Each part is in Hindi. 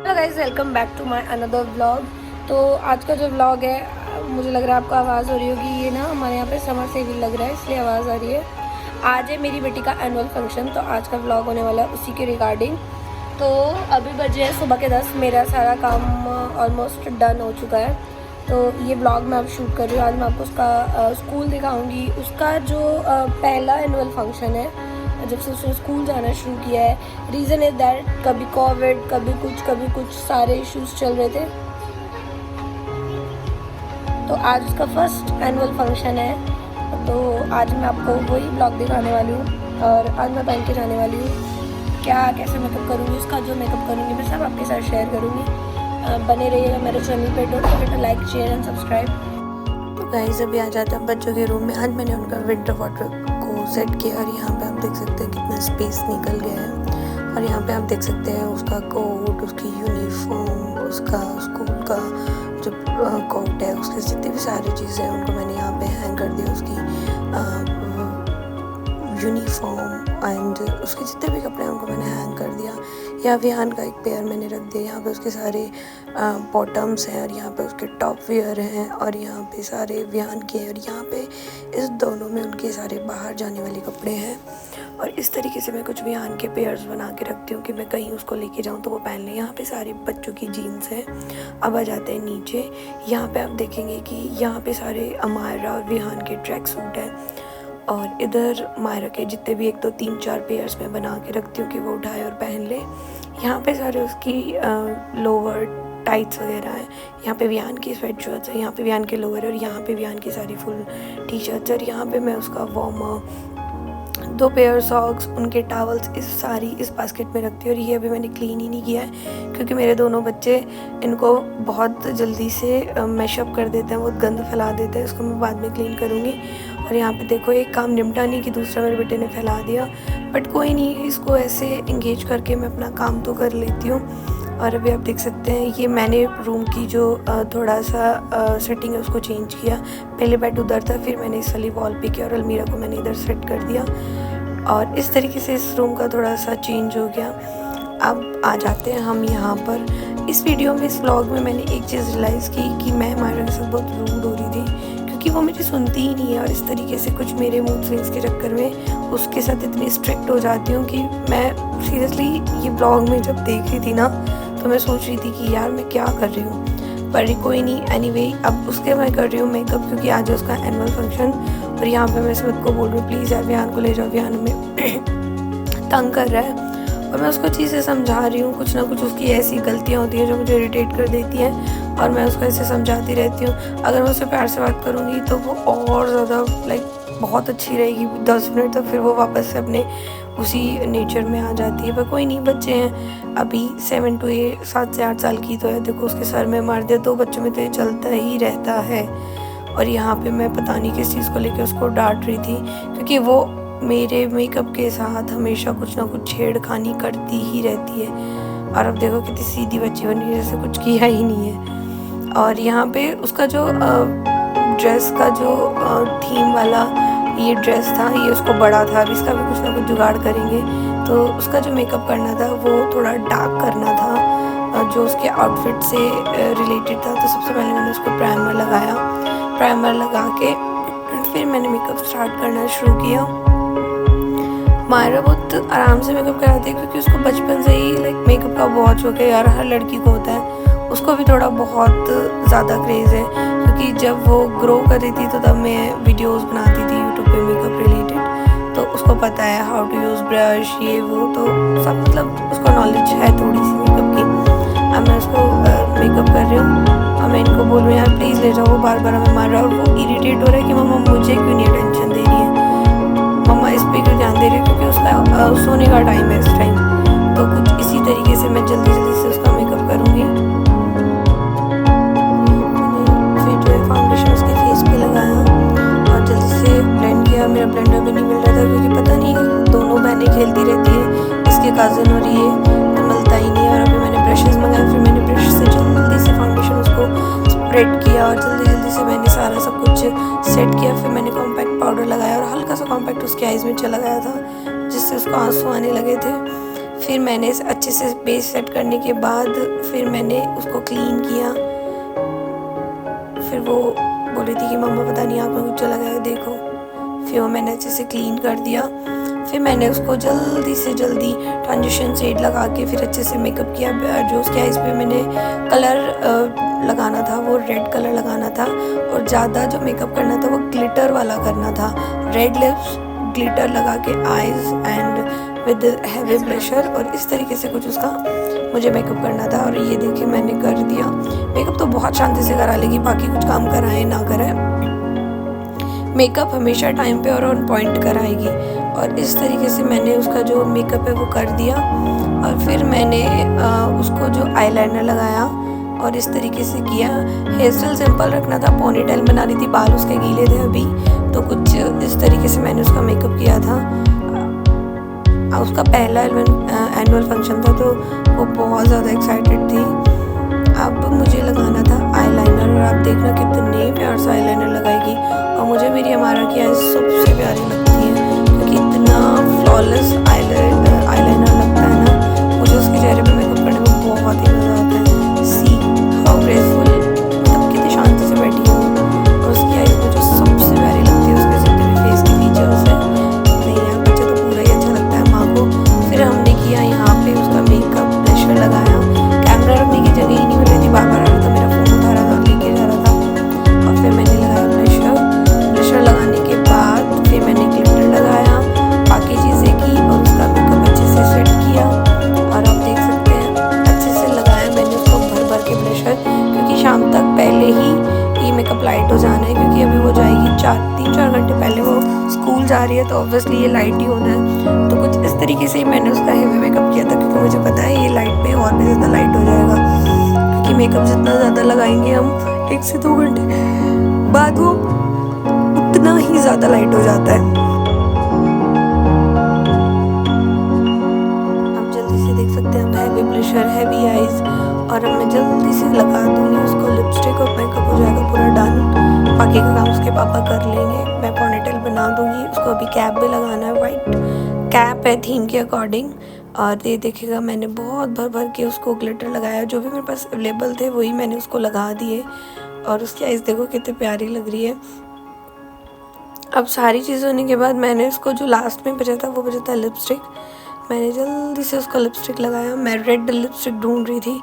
Hello guys, welcome back to my another vlog. तो आज का जो व्लॉग है, मुझे लग रहा है आपको आवाज़ हो रही होगी। ये ना हमारे यहाँ पे समर सेविल लग रहा है, इसलिए आवाज़ आ रही है। आज है मेरी बेटी का एनुअल फंक्शन, तो आज का व्लॉग होने वाला है उसी के रिगार्डिंग। तो अभी बजे है सुबह के 10। मेरा सारा काम ऑलमोस्ट डन हो चुका है। तो ये व्लॉग मैं अब शूट कर रही हूँ। आज मैं आपको उसका स्कूल दिखाऊँगी। उसका जो पहला एनुअल फंक्शन है जब से उसने स्कूल जाना शुरू किया है। रीज़न इज़ दैट कभी कोविड, कभी कुछ सारे इश्यूज चल रहे थे। तो आज उसका फर्स्ट एनुअल फंक्शन है, तो आज मैं आपको वही ब्लॉग दिखाने वाली हूँ। और आज मैं पहन के जाने वाली हूँ, क्या कैसे मेकअप करूँगी, उसका जो मेकअप करूँगी मैं सब आपके साथ शेयर करूँगी। बने रहिएगा मेरे चैनल पे। Don't forget to like, share and subscribe. तो गाइस अभी आ जाता है बच्चों के रूम में। आज मैंने उनका विंटर वार्डरोब को सेट किया और यहाँ पे आप देख सकते हैं कितना स्पेस निकल गया है। और यहाँ पे आप देख सकते हैं उसका कोट, उसकी यूनिफॉर्म, उसका स्कूल का जो कोट है, उसके जितनी भी सारी चीज़ें हैं उनको मैंने यहाँ पे हैंग कर दिया। उसकी यूनिफॉर्म एंड उसके जितने भी कपड़े हैं उनको मैंने हैंग कर दिया। यहाँ विहान का एक पेयर मैंने रख दिया। यहाँ पे उसके सारे बॉटम्स हैं और यहाँ पे उसके टॉप वेयर हैं और यहाँ पे सारे विहान के, और यहाँ पे इस दोनों में उनके सारे बाहर जाने वाले कपड़े हैं। और इस तरीके से मैं कुछ विहान के पेयर्स बना के रखती हूँ कि मैं कहीं उसको लेके जाऊँ तो वो पहन ले। यहाँ पे सारे बच्चों की जीन्स हैं। अब आ जाते हैं नीचे। यहाँ पे आप देखेंगे कि यहाँ पे सारे अमायरा और विहान के ट्रैक सूट हैं और इधर मायरा के जितने भी 1 2 3 4 पेयर्स में बना के रखती हूँ कि वो उठाए और पहन ले। यहाँ पे सारे उसकी लोवर टाइट्स वगैरह हैं। यहाँ पे विहान की स्वेट शर्ट्स है, यहाँ पे विहान के लोअर और यहाँ पे विहान की सारी फुल टी शर्ट्स। और यहाँ पे मैं उसका वार्मर, 2 पेयर सॉक्स, उनके टावल्स इस बास्केट में रखती हूँ। और ये अभी मैंने क्लीन ही नहीं किया है क्योंकि मेरे दोनों बच्चे इनको बहुत जल्दी से मैशअप कर देते हैं, बहुत गंद फैला देते हैं। इसको मैं बाद में क्लीन करूँगी। और यहाँ पे देखो एक काम निपटा नहीं कि दूसरा मेरे बेटे ने फैला दिया, बट कोई नहीं, इसको ऐसे इंगेज करके मैं अपना काम तो कर लेती हूँ। और अभी आप देख सकते हैं ये मैंने रूम की जो थोड़ा सा सेटिंग है उसको चेंज किया। पहले बेड उधर था, फिर मैंने इस वाली वॉल पे किया और अलमीरा को मैंने इधर सेट कर दिया। और इस तरीके से इस रूम का थोड़ा सा चेंज हो गया। अब आ जाते हैं हम यहाँ पर। इस वीडियो में, इस व्लॉग में मैंने एक चीज़ रियलाइज़ की कि मैं मायरा के साथ बहुत रूड हो रही थी क्योंकि वो मेरी सुनती ही नहीं है। और इस तरीके से कुछ मेरे मूड स्विंग्स के चक्कर में उसके साथ इतनी स्ट्रिक्ट हो जाती हूँ कि मैं सीरियसली ये ब्लॉग में जब देख रही थी ना तो मैं सोच रही थी कि यार मैं क्या कर रही हूँ। पर कोई नहीं, एनीवे अब उसके मैं कर रही हूँ मेकअप क्योंकि आज है उसका एनुअल फंक्शन। और यहाँ पे मैं स्मित को बोल रही हूँ प्लीज़ यार विहान को ले जाओ, विहान में तंग कर रहा है। और मैं उसको चीज़ें समझा रही हूँ, कुछ ना कुछ उसकी ऐसी गलतियाँ होती हैं जो मुझे इरिटेट कर देती हैं और मैं उसको ऐसे समझाती रहती हूँ। अगर मैं उससे प्यार से बात करूँगी तो वो और ज़्यादा बहुत अच्छी रहेगी। 10 मिनट तक फिर वो वापस से अपने उसी नेचर में आ जाती है। पर कोई नहीं, बच्चे हैं अभी 7 से 8 साल की तो है। देखो उसके सर में मार दिया, 2 बच्चों में तो ये चलता ही रहता है। और यहाँ पे मैं पता नहीं किस चीज़ को लेकर उसको डांट रही थी क्योंकि वो मेरे मेकअप के साथ हमेशा कुछ ना कुछ छेड़खानी करती ही रहती है। और अब देखो कितनी सीधी बच्ची बनी, जैसे कुछ किया ही नहीं है। और यहाँ पे उसका जो ड्रेस का जो थीम वाला ये ड्रेस था, ये उसको बड़ा था। अब इसका भी कुछ ना कुछ जुगाड़ करेंगे। तो उसका जो मेकअप करना था वो थोड़ा डार्क करना था जो उसके आउटफिट से रिलेटेड था। तो सबसे पहले मैंने उसको प्राइमर लगाया। प्राइमर लगा के फिर मैंने मेकअप स्टार्ट करना शुरू किया। मायरा बहुत आराम से मेकअप कराती है क्योंकि उसको बचपन से ही मेकअप का बहुत शौक है यार, हर लड़की को होता है। उसको भी थोड़ा बहुत ज़्यादा क्रेज़ है क्योंकि जब वो ग्रो कर रही थी तो तब मैं वीडियोस बनाती थी यूट्यूब पे मेकअप रिलेटेड। तो उसको पता है हाउ टू यूज़ ब्रश, ये वो, तो सब मतलब उसको नॉलेज है थोड़ी सी मेकअप की। अब मैं उसको मेकअप कर रही हूँ और मैं इनको बोल रही हूँ यार प्लीज़ ले जाओ। वो बार बार हमें मार रहा है और वो इरीटेट हो रहा है कि मम्मा मुझे क्यों नहीं अटेंशन दे रही है, मम्मा इस पे क्यों ध्यान दे रही है, क्योंकि उसका सोने का टाइम है इस टाइम। तो कुछ इसी तरीके से मैं जल्दी से उसका मेकअप करूँगी। फिर जो है फाउंडेशन उसके फेस पे लगाया और जल्दी से ब्लेंड किया। मेरा ब्लेंडर भी नहीं मिल रहा था क्योंकि पता नहीं दोनों बहनें खेलती रहती है, इसके कज़न और ये, तो मिलता ही नहीं। और अभी मैंने ब्रशेज़ मंगाए, फिर मैंने ब्रश से जल्दी से फाउंडेशन उसको स्प्रेड किया और जल्दी से मैंने सारा सब कुछ सेट किया। फिर मैंने कॉम्पैक्ट पाउडर लगाया और हल्का सा कॉम्पैक्ट उसके आइज़ में चला गया था जिससे उसको आंसू आने लगे थे। फिर मैंने अच्छे से बेस सेट करने के बाद फिर मैंने उसको क्लीन किया। फिर वो बोल रही थी कि मम्मा पता नहीं आँख में कुछ चला गया देखो। फिर वो मैंने अच्छे से क्लीन कर दिया। फिर मैंने उसको जल्दी से जल्दी ट्रांजिशन शेड लगा के फिर अच्छे से मेकअप किया। जो उसके आइज़ पे मैंने कलर लगाना था वो रेड कलर लगाना था, और ज़्यादा जो मेकअप करना था वो ग्लिटर वाला करना था। रेड लिप्स, ग्लिटर लगा के eyes and with heavy blusher, और इस तरीके से कुछ उसका मुझे मेकअप करना था। और ये देखिए मैंने कर दिया। मेकअप तो बहुत शांति से करा लेगी, बाकी कुछ काम कराए ना कराए, मेकअप हमेशा टाइम पे और ऑन पॉइंट कराएगी। और इस तरीके से मैंने उसका जो मेकअप है वो कर दिया। और फिर मैंने उसको जो आईलाइनर लगाया और इस तरीके से किया। हेयर स्टाइल सिंपल रखना था, पोनीटेल बना रही थी, बाल उसके गीले थे अभी, तो कुछ इस तरीके से मैंने उसका मेकअप किया था। उसका पहला एनुअल फंक्शन था तो वो बहुत ज़्यादा एक्साइटेड थी। अब मुझे लगाना था आईलाइनर, और आप देखना कितने प्यार से आईलाइनर लगाएगी। और मुझे मेरी हमारा की आईज सबसे प्यारी लगती है, क्योंकि इतना फ्लॉलेस आईलाइनर लगता है ना, मुझे उसके चेहरे पे मेकअप करने में बहुत ही मज़ा आता है। सी हाउ ग्रेसफुल, मतलब कितनी शांति से बैठी हूँ, और उसकी आईज मुझे सबसे प्यारी लगती है उसके जितने भी फेस के फीचर्स हैं। नहीं यार, मुझे तो पूरा ही अच्छा लगता है माँ को। फिर हमने किया यहाँ पे उसका मेकअप, ब्लशर लगाया। कैमरा रखने की जगह ही नहीं मिल रही थी, बार-बार आ रहा था, मेरा फ़ोन उठा रहा था, लेके जा रहा था। और फिर मैंने लगाया ब्लशर लगाने के बाद फिर मैंने ग्लिटर लगाया, बाकी चीज़ें की, और उसका मेकअप अच्छे से सेट किया। और आप देख सकते हैं अच्छे से लगाया मैंने उसको भर भर के ब्लशर, क्योंकि शाम तक पहले ही ये मेकअप लाइट हो जाना है, क्योंकि अभी वो जाएगी 3-4 घंटे पहले वो स्कूल जा रही है, तो ऑब्वियसली ये लाइट ही होना है। तो कुछ इस तरीके से ही मैंने उसका हेवी मेकअप किया था, क्योंकि मुझे पता है ये लाइट पे और भी ज़्यादा लाइट हो जाएगा, क्योंकि मेकअप जितना ज़्यादा लगाएंगे हम 1 से 2 घंटे बाद वो उतना ही ज़्यादा लाइट हो जाता है। आप जल्दी से देख सकते हैं, हैवी ब्लशर, हैवी आइज़, और अब मैं जल्दी से लगा दूँगी उसको लिपस्टिक, और मेकअप हो जाएगा पूरा डन। बाकी का काम उसके पापा कर लेंगे, मैं पोनीटेल बना दूँगी। उसको अभी कैप भी लगाना है, वाइट कैप है थीम के अकॉर्डिंग। और ये देखिएगा मैंने बहुत भर भर के उसको ग्लिटर लगाया, जो भी मेरे पास अवेलेबल थे वही मैंने उसको लगा दिए। और उसकी आइज़ देखो कितनी प्यारी लग रही है। अब सारी चीज़ होने के बाद मैंने उसको जो लास्ट में बचा था वो बचा था लिपस्टिक। मैंने जल्दी से उसका लिपस्टिक लगाया। मैं रेड लिपस्टिक ढूंढ रही थी,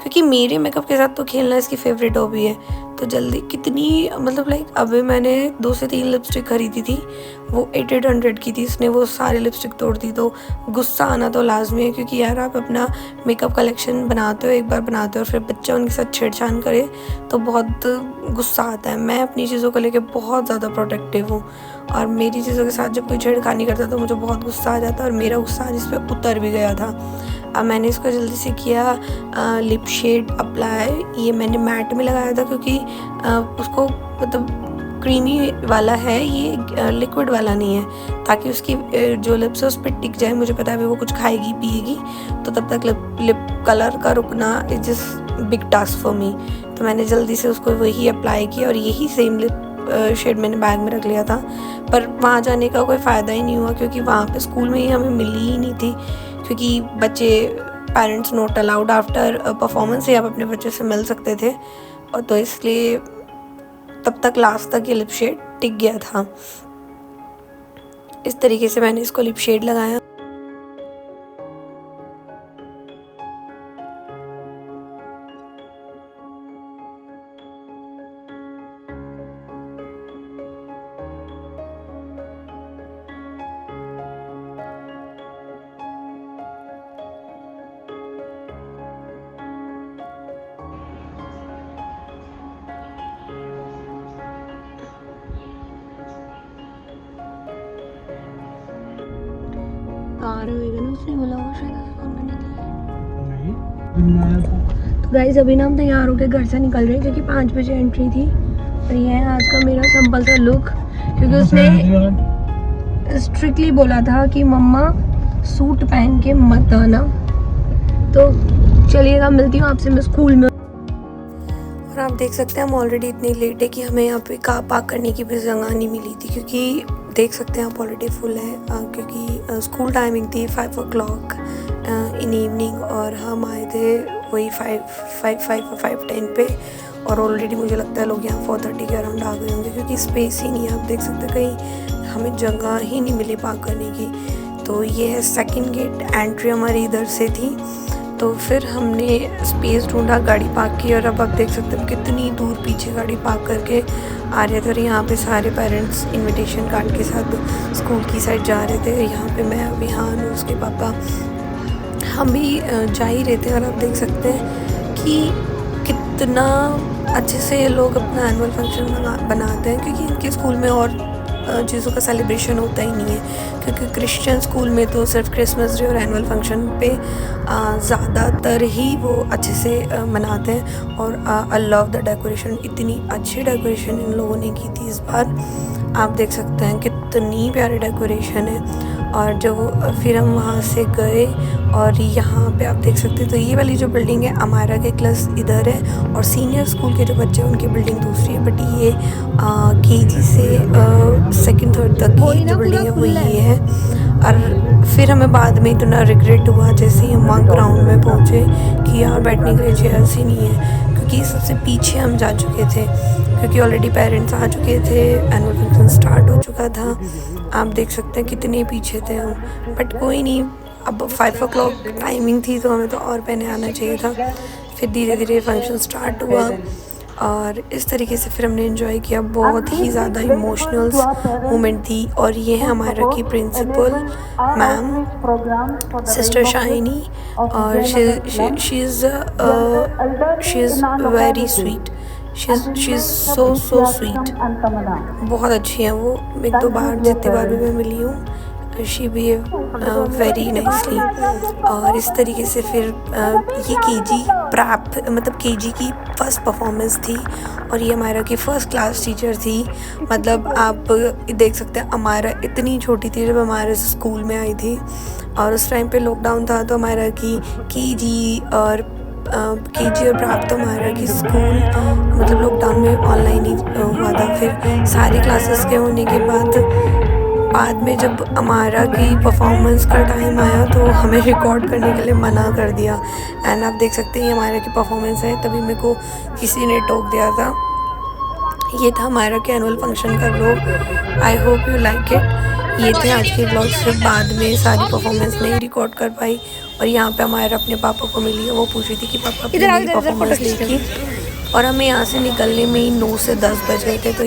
क्योंकि मेरे मेकअप के साथ तो खेलना इसकी फेवरेट हॉबी है। तो जल्दी कितनी, मतलब लाइक अभी मैंने 2 से 3 लिपस्टिक खरीदी थी, वो 800 की थी, इसने वो सारे लिपस्टिक तोड़ दी। तो गुस्सा आना तो लाजमी है, क्योंकि यार आप अपना मेकअप कलेक्शन बनाते हो, एक बार बनाते हो और फिर बच्चा उनके साथ छेड़छाड़ करे तो बहुत गुस्सा आता है। मैं अपनी चीज़ों को लेकर बहुत ज़्यादा प्रोटेक्टिव हूँ, और मेरी चीज़ों के साथ जब कोई छेड़खानी करता तो मुझे बहुत गुस्सा आ जाता, और मेरा गुस्सा आज इस पर उतर भी गया था। अब मैंने इसको जल्दी से किया लिप शेड अप्लाई। ये मैंने मैट में लगाया था, क्योंकि उसको मतलब क्रीमी वाला है, ये लिक्विड वाला नहीं है, ताकि उसकी जो लिप्स है उस पर टिक जाए। मुझे पता है अभी वो कुछ खाएगी पिएगी, तो तब तक लिप कलर का रुकना is just big task for me. तो मैंने जल्दी से उसको वही अप्लाई किया, और यही सेम लिप शेड मैंने बैग में रख लिया था। पर वहाँ जाने का कोई फ़ायदा ही नहीं हुआ, क्योंकि वहाँ पे स्कूल में ही हमें मिली ही नहीं थी, क्योंकि बच्चे parents not allowed after performance ही आप अपने बच्चे से मिल सकते थे, और तो इसलिए तब तक लास्ट तक ये लिप शेड टिक गया था। इस तरीके से मैंने इसको लिप शेड लगाया। आ रहा होगा ना, उसने बोला होगा शायद उसे फोन करने के लिए। तो गाइस अभी ना हम तैयार होकर घर से निकल रहे हैं, क्योंकि 5 बजे एंट्री थी। और ये है आज का मेरा सिंपल सा लुक, क्योंकि उसने स्ट्रिक्टली बोला था कि मम्मा सूट पहन के मत आना। तो चलिएगा, मिलती हूँ आपसे मैं स्कूल में। और आप देख सकते हैं हम ऑलरेडी इतनी लेट है कि हमें यहाँ पे कार पार्क करने की भी जगह नहीं मिली थी, क्योंकि देख सकते हैं आप ऑलरेडी फुल है, क्योंकि स्कूल टाइमिंग थी 5 o'clock इन इवनिंग, और हम आए थे वही 5:10 पे, और ऑलरेडी मुझे लगता है लोग यहाँ 4:30 के अराउंड आ गए होंगे, क्योंकि स्पेस ही नहीं है। आप देख सकते हैं कहीं हमें जगह ही नहीं मिली पार्क करने की। तो ये है सेकंड गेट, एंट्री हमारी इधर से थी। तो फिर हमने स्पेस ढूंढा, गाड़ी पार्क की, और अब आप देख सकते हैं कितनी दूर पीछे गाड़ी पार्क करके आ रहे थे। और यहाँ पे सारे पेरेंट्स इनविटेशन कार्ड के साथ स्कूल की साइड जा रहे थे। यहाँ पे मैं, विहान और उसके पापा, हम भी जा ही रहे थे। और आप देख सकते हैं कि कितना अच्छे से ये लोग अपना एनुअल फंक्शन बनाते हैं, क्योंकि इनके स्कूल में और चीज़ों का सेलिब्रेशन होता ही नहीं है। क्योंकि क्रिश्चियन स्कूल में तो सिर्फ क्रिसमस डे और एनुअल फंक्शन पे ज़्यादातर ही वो अच्छे से मनाते हैं। और आई लव द डेकोरेशन, इतनी अच्छी डेकोरेशन इन लोगों ने की थी इस बार। आप देख सकते हैं कितनी प्यारी डेकोरेशन है। और जब फिर हम वहाँ से गए, और यहाँ पे आप देख सकते हैं, तो ये वाली जो बिल्डिंग है अमायरा के क्लास इधर है, और सीनियर स्कूल के जो बच्चे हैं उनकी बिल्डिंग दूसरी है। बट ये केजी से सेकंड थर्ड तक की जो बिल्डिंग है वो ये है। और फिर हमें बाद में इतना रिग्रेट हुआ जैसे ही हम वहाँ ग्राउंड में पहुँचे कि यार बैठने के लिए चेयर्स ही नहीं है, क्योंकि सबसे पीछे हम जा चुके थे, क्योंकि ऑलरेडी पेरेंट्स आ चुके थे, एनुअल फंक्शन स्टार्ट हो चुका था। आप देख सकते हैं कितने पीछे थे हम। बट कोई नहीं, अब 5 o'clock टाइमिंग थी, तो हमें तो और पहले आना चाहिए था। फिर धीरे धीरे फंक्शन स्टार्ट हुआ, और इस तरीके से फिर हमने एंजॉय किया। बहुत ही ज़्यादा इमोशनल मोमेंट थी। और ये है हमारा की प्रिंसिपल मैम, सिस्टर शाइनी, और she is very sweet, she is so sweet, बहुत अच्छी है वो। 1-2 बार जितनी बार भी मैं मिली हूँ, शी बिहेव वेरी नाइसली। और इस तरीके से फिर ये केजी प्राप्त, मतलब केजी की फ़र्स्ट परफॉर्मेंस थी, और ये हमारा की फ़र्स्ट क्लास टीचर थी। मतलब आप देख सकते हैं हमारा इतनी छोटी थी जब हमारे स्कूल में आई थी, और उस टाइम पे लॉकडाउन था, तो हमारा की केजी और प्राप्त तो हमारा की स्कूल मतलब लॉकडाउन में ऑनलाइन ही हुआ था। फिर सारी क्लासेस के होने के बाद में जब हमारा की परफॉर्मेंस का टाइम आया, तो हमें रिकॉर्ड करने के लिए मना कर दिया। एंड आप देख सकते हैं हमारा की परफॉर्मेंस है, तभी मेरे को किसी ने टोक दिया था। ये था हमारा के एनुअल फंक्शन का vlog. I hope you like it. ये थे आज के व्लॉग से, बाद में सारी परफॉर्मेंस नहीं रिकॉर्ड कर पाई। और यहाँ पे हमारा अपने पापा को मिली है, वो पूछ रही थी कि पापा अपनी परफॉर्मेंस देखी। और हमें यहाँ से निकलने में ही 9 से 10 बज गए थे। तो